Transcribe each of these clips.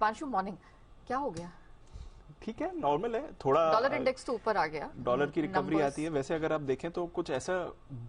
पांशु morning, क्या हो गया? ठीक है, नॉर्मल है थोड़ा। डॉलर इंडेक्स तो ऊपर आ गया, डॉलर की रिकवरी आती है। वैसे अगर आप देखें तो कुछ ऐसा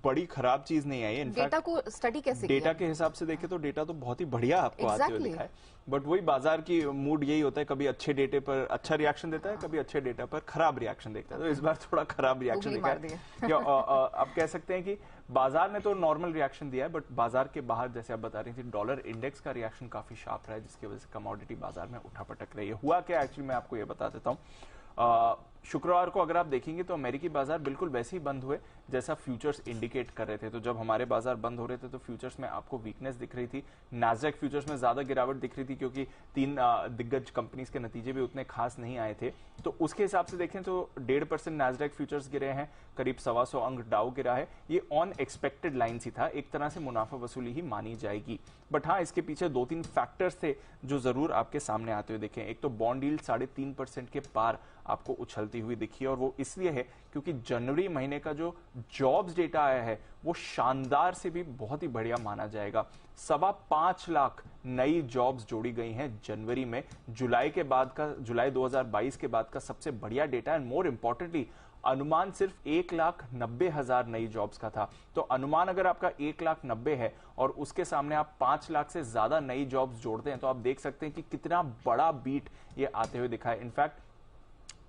बड़ी खराब चीज नहीं आई है। डेटा को स्टडी कैसे किया? डेटा के हिसाब से देखें तो डेटा तो बहुत ही बढ़िया आपको आते हुए दिखा है, बट वही बाजार की मूड यही होता है, कभी अच्छे डेटे पर अच्छा रिएक्शन देता है, कभी अच्छे डेटा पर खराब रिएक्शन देता है। तो इस बार थोड़ा खराब रिएक्शन दिखा है। आप कह सकते हैं कि बाजार ने तो नॉर्मल रिएक्शन दिया है, बट बाजार के बाहर जैसे आप बता रही थी डॉलर इंडेक्स का रिएक्शन काफी शार्प रहा है, जिसकी वजह से कमोडिटी बाजार में उठापटक रही है। हुआ क्या एक्चुअली मैं आपको ये बता देता हूं। शुक्रवार को अगर आप देखेंगे तो अमेरिकी बाजार बिल्कुल वैसे ही बंद हुए जैसा फ्यूचर्स इंडिकेट कर रहे थे। तो जब हमारे बाजार बंद हो रहे थे तो फ्यूचर्स में आपको वीकनेस दिख रही थी। नास्डैक फ्यूचर्स में ज्यादा गिरावट दिख रही थी क्योंकि तीन दिग्गज कंपनीज के नतीजे भी उतने खास नहीं आए थे। तो उसके हिसाब से देखें तो 1.5% नास्डैक फ्यूचर्स गिरे हैं, करीब 125 अंक डाउ गिरा है। ये ऑन एक्सपेक्टेड लाइन ही था, एक तरह से मुनाफा वसूली ही मानी जाएगी। बट हाँ, इसके पीछे 2-3 फैक्टर्स थे जो जरूर आपके सामने आते हुए देखें। एक तो बॉन्ड यील्ड 3.5% के पार आपको उछलती हुई दिखी, और वो इसलिए है क्योंकि जनवरी महीने का जो जॉब्स डेटा आया है वो शानदार से भी बहुत ही बढ़िया माना जाएगा। 5.25 लाख नई जॉब्स जोड़ी गई हैं जनवरी में। जुलाई 2022 के बाद का सबसे बढ़िया डेटा, एंड मोर इंपॉर्टेंटली अनुमान सिर्फ 1,90,000 नई जॉब्स का था। तो अनुमान अगर आपका 1,90,000 है और उसके सामने आप 5 लाख से ज्यादा नई जॉब्स जोड़ते हैं तो आप देख सकते हैं कि कितना बड़ा बीट ये आते हुए दिखा है। इनफैक्ट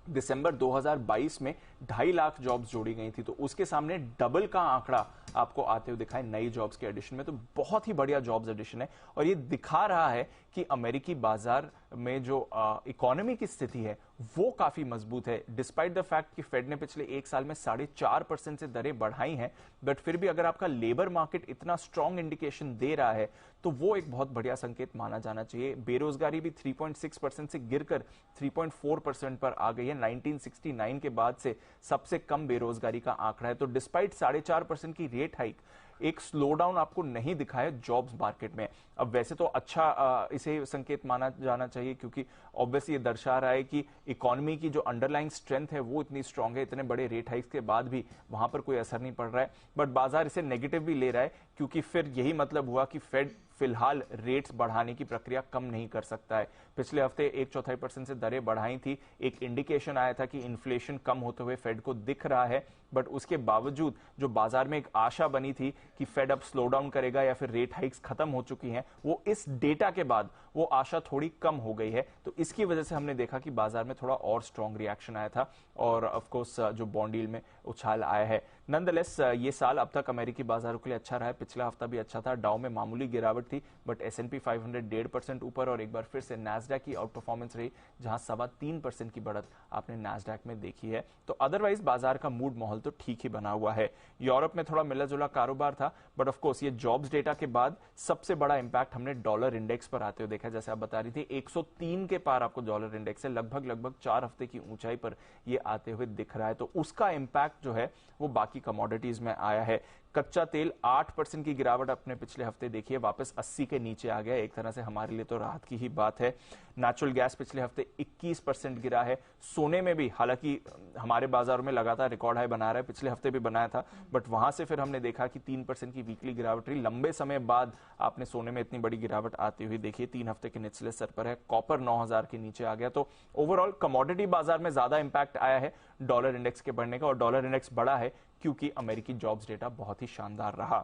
दिसंबर 2022 में 2.5 लाख जॉब्स जोड़ी गई थी, तो उसके सामने डबल का आंकड़ा आपको आते हुए दिखा है नई जॉब्स के एडिशन में। तो बहुत ही बढ़िया जॉब्स एडिशन है, और ये दिखा रहा है कि अमेरिकी बाजार में जो इकोनॉमी की स्थिति है वो काफी मजबूत है। डिस्पाइट द फैक्ट कि फेड ने पिछले एक साल में 4.5% से दरें बढ़ाई हैं, बट फिर भी अगर आपका लेबर मार्केट इतना स्ट्रांग इंडिकेशन दे रहा है तो वो एक बहुत बढ़िया संकेत माना जाना चाहिए। बेरोजगारी भी 3.6% से गिरकर 3.4% पर आ गई है। 1969 के बाद से सबसे कम बेरोजगारी का आंकड़ा है। तो डिस्पाइट 4.5% की रेट हाइक, एक स्लो डाउन आपको नहीं दिखा है जॉब्स मार्केट में। अब वैसे तो अच्छा इसे संकेत माना जाना चाहिए, क्योंकि ऑब्वियसली ये दर्शा रहा है कि इकोनॉमी की जो अंडरलाइंग स्ट्रेंथ है वो इतनी स्ट्रांग है। इतने बड़े रेट हाइक्स के बाद भी वहां पर कोई असर नहीं पड़ रहा है, बट बाजार इसे नेगेटिव भी ले रहा है, क्योंकि फिर यही मतलब हुआ कि फेड फिलहाल रेट्स बढ़ाने की प्रक्रिया कम नहीं कर सकता है। पिछले हफ्ते 1/4% से दरें बढ़ाई थी। एक इंडिकेशन आया था कि इन्फ्लेशन कम होते हुए फेड को दिख रहा है, बट उसके बावजूद जो बाजार में एक आशा बनी थी कि फेड अब स्लो डाउन करेगा या फिर रेट हाइक्स खत्म हो चुकी हैं, वो इस डेटा के बाद वो आशा थोड़ी कम हो गई है। तो इसकी वजह से हमने देखा कि बाजार में थोड़ा और स्ट्रांग रिएक्शन आया था, और ऑफ कोर्स जो बॉन्ड यील्ड में उछाल आया है। नॉनदलेस ये साल अब तक अमेरिकी बाजारों के लिए अच्छा रहा है। पिछला हफ्ता भी अच्छा था, डाउ में मामूली गिरावट थी, बट S&P 500 1.5% ऊपर, और एक बार फिर से नैस्डैक की आउट परफॉर्मेंस रही, जहां 3.25% की बढ़त आपने नैस्डैक में देखी है। तो अदरवाइज बाजार का मूड माहौल तो ठीक ही बना हुआ है। यूरोप में थोड़ा मिला जुला कारोबार था, बट ऑफ कोर्स ये जॉब्स डेटा के बाद सबसे बड़ा इंपैक्ट हमने डॉलर इंडेक्स पर आते हुए देखा। जैसे आप बता रही थी 103 के पार आपको डॉलर इंडेक्स है, लगभग 4 हफ्ते की ऊंचाई पर ये आते हुए दिख रहा है। तो उसका इंपैक्ट जो है वो बाकी कमोडिटीज में आया है। कच्चा तेल 8% की गिरावट अपने पिछले हफ्ते देखिए, वापस 80 के नीचे आ गया। एक तरह से हमारे लिए तो राहत की ही बात है। नेचुरल गैस पिछले हफ्ते 21% गिरा है। सोने में भी, हालांकि हमारे बाजारों में लगातार रिकॉर्ड हाई बना रहा है, पिछले हफ्ते भी बनाया था, बट वहां से फिर हमने देखा कि 3% की वीकली गिरावट रही। लंबे समय बाद आपने सोने में इतनी बड़ी गिरावट आती हुई देखिए, 3 हफ्ते के निचले स्तर पर है। कॉपर 9,000 के नीचे आ गया। तो ओवरऑल कमोडिटी बाजार में ज्यादा इंपैक्ट आया है डॉलर इंडेक्स के बढ़ने का, और डॉलर इंडेक्स बढ़ा है क्योंकि अमेरिकी जॉब्स डेटा बहुत ही शानदार रहा।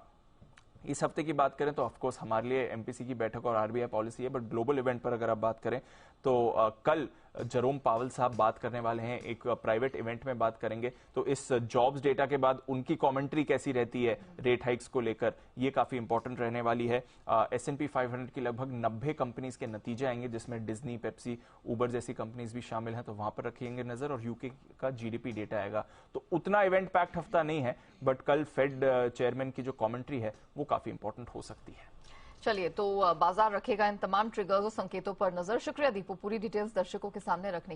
इस हफ्ते की बात करें तो ऑफकोर्स हमारे लिए एमपीसी की बैठक और आरबीआई पॉलिसी है, बट ग्लोबल इवेंट पर अगर आप बात करें तो कल जेरोम पावल साहब बात करने वाले हैं, एक प्राइवेट इवेंट में बात करेंगे। तो इस जॉब्स डेटा के बाद उनकी कमेंट्री कैसी रहती है रेट हाइक्स को लेकर, ये काफी इंपॉर्टेंट रहने वाली है। S&P 500 की लगभग 90 कंपनीज के नतीजे आएंगे, जिसमें डिज्नी, पेप्सी, उबर जैसी कंपनीज भी शामिल हैं, तो वहां पर रखेंगे नजर। और यूके का जीडीपी डेटा आएगा। तो उतना इवेंट पैक्ट हफ्ता नहीं है, बट कल फेड चेयरमैन की जो कमेंट्री है वो काफी इंपॉर्टेंट हो सकती है। चलिए, तो बाजार रखेगा इन तमाम ट्रिगर्स और संकेतों पर नजर। शुक्रिया दीपू, पूरी डिटेल्स दर्शकों के सामने रखने